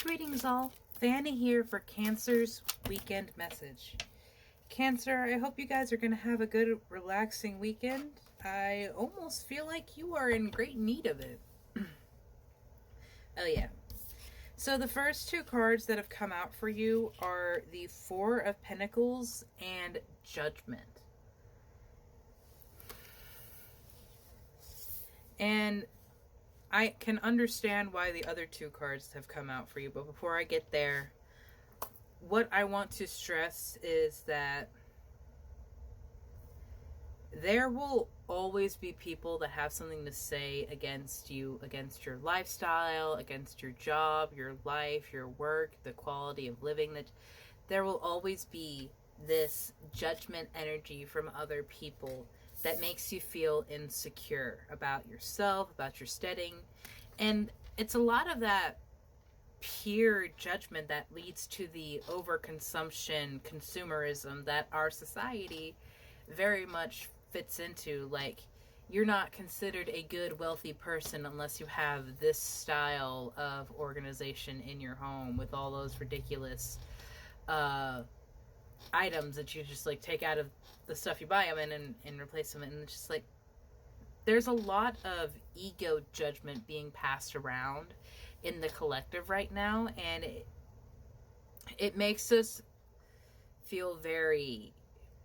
Greetings all, Fanny here for Cancer's weekend message. Cancer, I hope you guys are going to have a good, relaxing weekend. I almost feel like you are in great need of it. Oh yeah. So the first two cards that have come out for you are the Four of Pentacles and Judgment. And I can understand why the other two cards have come out for you, but before I get there, what I want to stress is that there will always be people that have something to say against you, against your lifestyle, against your job, your life, your work, the quality of living. That there will always be this judgment energy from other people that makes you feel insecure about yourself, about your studying. And it's a lot of that peer judgment that leads to the overconsumption, consumerism that our society very much fits into. Like, you're not considered a good, wealthy person unless you have this style of organization in your home with all those ridiculous items that you just like take out of the stuff you buy them in and replace them. And it's just like, there's a lot of ego judgment being passed around in the collective right now, and it makes us feel very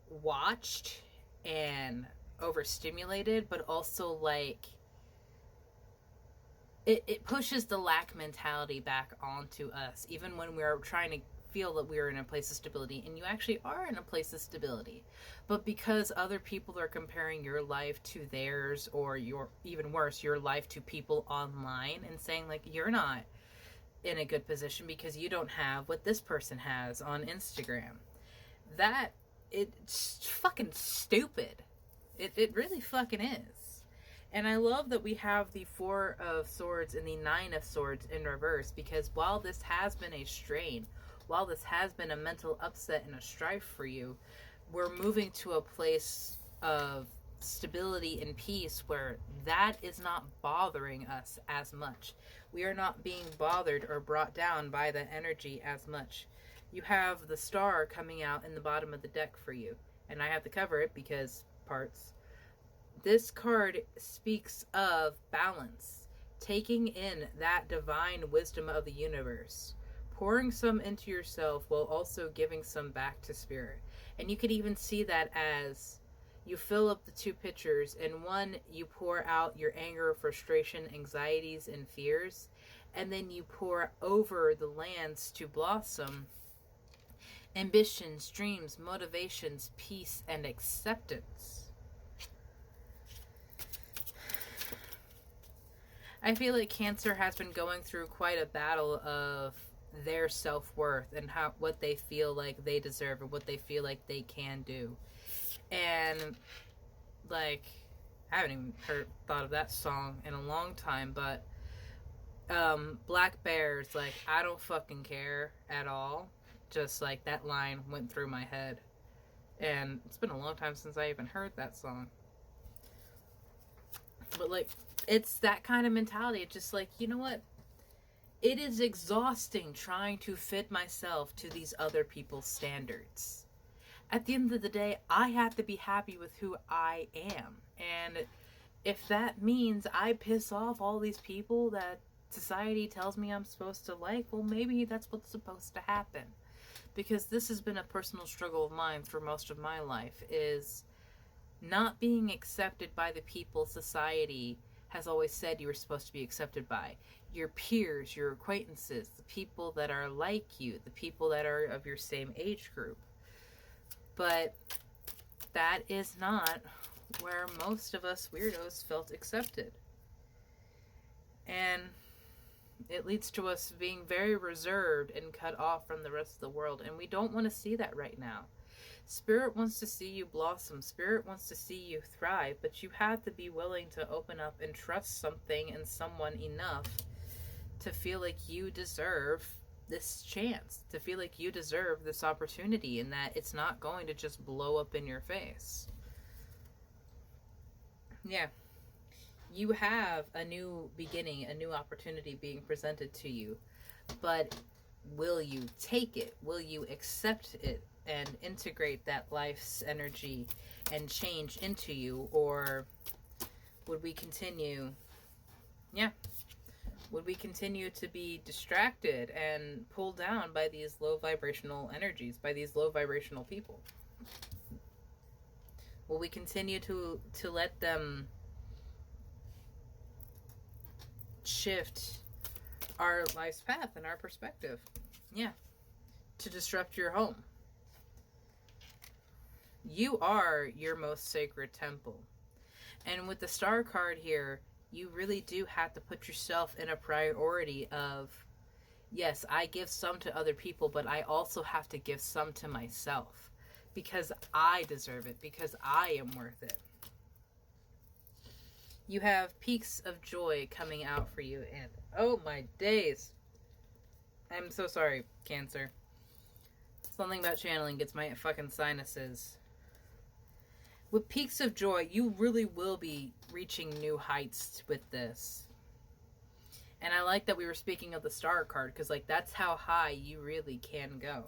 watched and overstimulated, but also like it pushes the lack mentality back onto us, even when we're trying to feel that we're in a place of stability, and you actually are in a place of stability. But because other people are comparing your life to theirs, or your, even worse, your life to people online, and saying like, you're not in a good position because you don't have what this person has on Instagram. That, it's fucking stupid. It really fucking is. And I love that we have the Four of Swords and the Nine of Swords in reverse, because while this has been a strain, while this has been a mental upset and a strife for you, we're moving to a place of stability and peace where that is not bothering us as much. We are not being bothered or brought down by the energy as much. You have the Star coming out in the bottom of the deck for you, and I have to cover it because parts. This card speaks of balance, taking in that divine wisdom of the universe, pouring some into yourself while also giving some back to spirit. And you could even see that as you fill up the two pitchers. In one, you pour out your anger, frustration, anxieties, and fears. And then you pour over the lands to blossom ambitions, dreams, motivations, peace, and acceptance. I feel like Cancer has been going through quite a battle of their self-worth and what they feel like they deserve and what they feel like they can do. And like, I haven't even thought of that song in a long time, but Black Bear's like, I don't fucking care at all. Just like that line went through my head, and it's been a long time since I even heard that song. But like, it's that kind of mentality. It's just like, you know what? It is exhausting trying to fit myself to these other people's standards. At the end of the day, I have to be happy with who I am. And if that means I piss off all these people that society tells me I'm supposed to like, well, maybe that's what's supposed to happen. Because this has been a personal struggle of mine for most of my life, is not being accepted by the people society has always said you were supposed to be accepted by. Your peers, your acquaintances, the people that are like you, the people that are of your same age group. But that is not where most of us weirdos felt accepted. And it leads to us being very reserved and cut off from the rest of the world. And we don't want to see that right now. Spirit wants to see you blossom. Spirit wants to see you thrive. But you have to be willing to open up and trust something and someone enough to feel like you deserve this chance. To feel like you deserve this opportunity, and that it's not going to just blow up in your face. Yeah. You have a new beginning, a new opportunity being presented to you. But will you take it? Will you accept it and integrate that life's energy and change into you? Or would we continue, would we continue to be distracted and pulled down by these low vibrational energies, by these low vibrational people? Will we continue to let them shift our life's path and our perspective? Yeah. To disrupt your home. You are your most sacred temple. And with the star card here, you really do have to put yourself in a priority of, yes, I give some to other people, but I also have to give some to myself. Because I deserve it. Because I am worth it. You have peaks of joy coming out for you. And oh my days. I'm so sorry, Cancer. Something about channeling gets my fucking sinuses. With peaks of joy, you really will be reaching new heights with this. And I like that we were speaking of the star card, because like that's how high you really can go.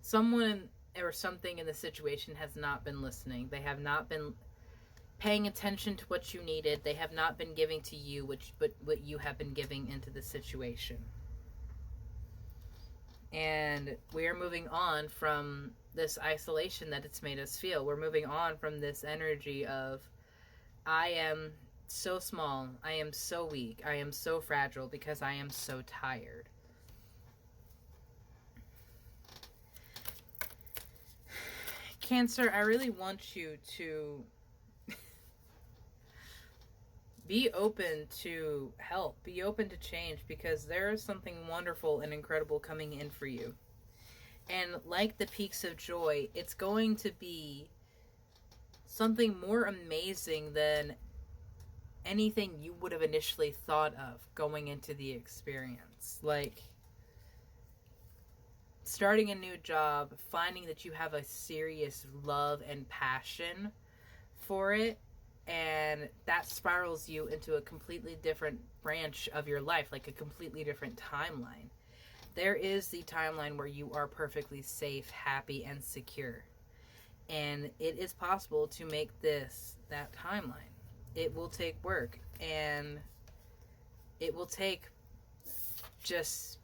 Someone or something in the situation has not been listening. They have not been paying attention to what you needed. They have not been giving to you what you have been giving into the situation. And we are moving on from this isolation that it's made us feel. We're moving on from this energy of, I am so small, I am so weak, I am so fragile because I am so tired. Cancer, I really want you to be open to help, be open to change, because there is something wonderful and incredible coming in for you. And like the peaks of joy, it's going to be something more amazing than anything you would have initially thought of going into the experience. Like starting a new job, finding that you have a serious love and passion for it, and that spirals you into a completely different branch of your life, like a completely different timeline. There is the timeline where you are perfectly safe, happy, and secure. And it is possible to make this that timeline. It will take work, and it will take just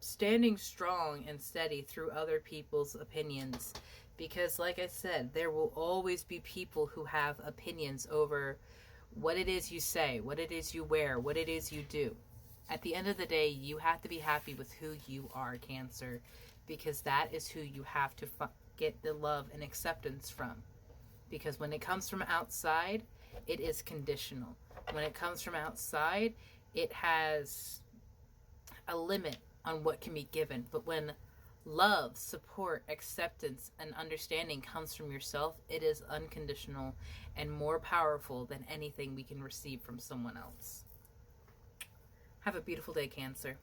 standing strong and steady through other people's opinions. Because like I said, there will always be people who have opinions over what it is you say, what it is you wear, what it is you do. At the end of the day, you have to be happy with who you are, Cancer, because that is who you have to get the love and acceptance from. Because when it comes from outside, it is conditional. When it comes from outside, it has a limit on what can be given. But when love, support, acceptance, and understanding comes from yourself, it is unconditional and more powerful than anything we can receive from someone else. Have a beautiful day, Cancer.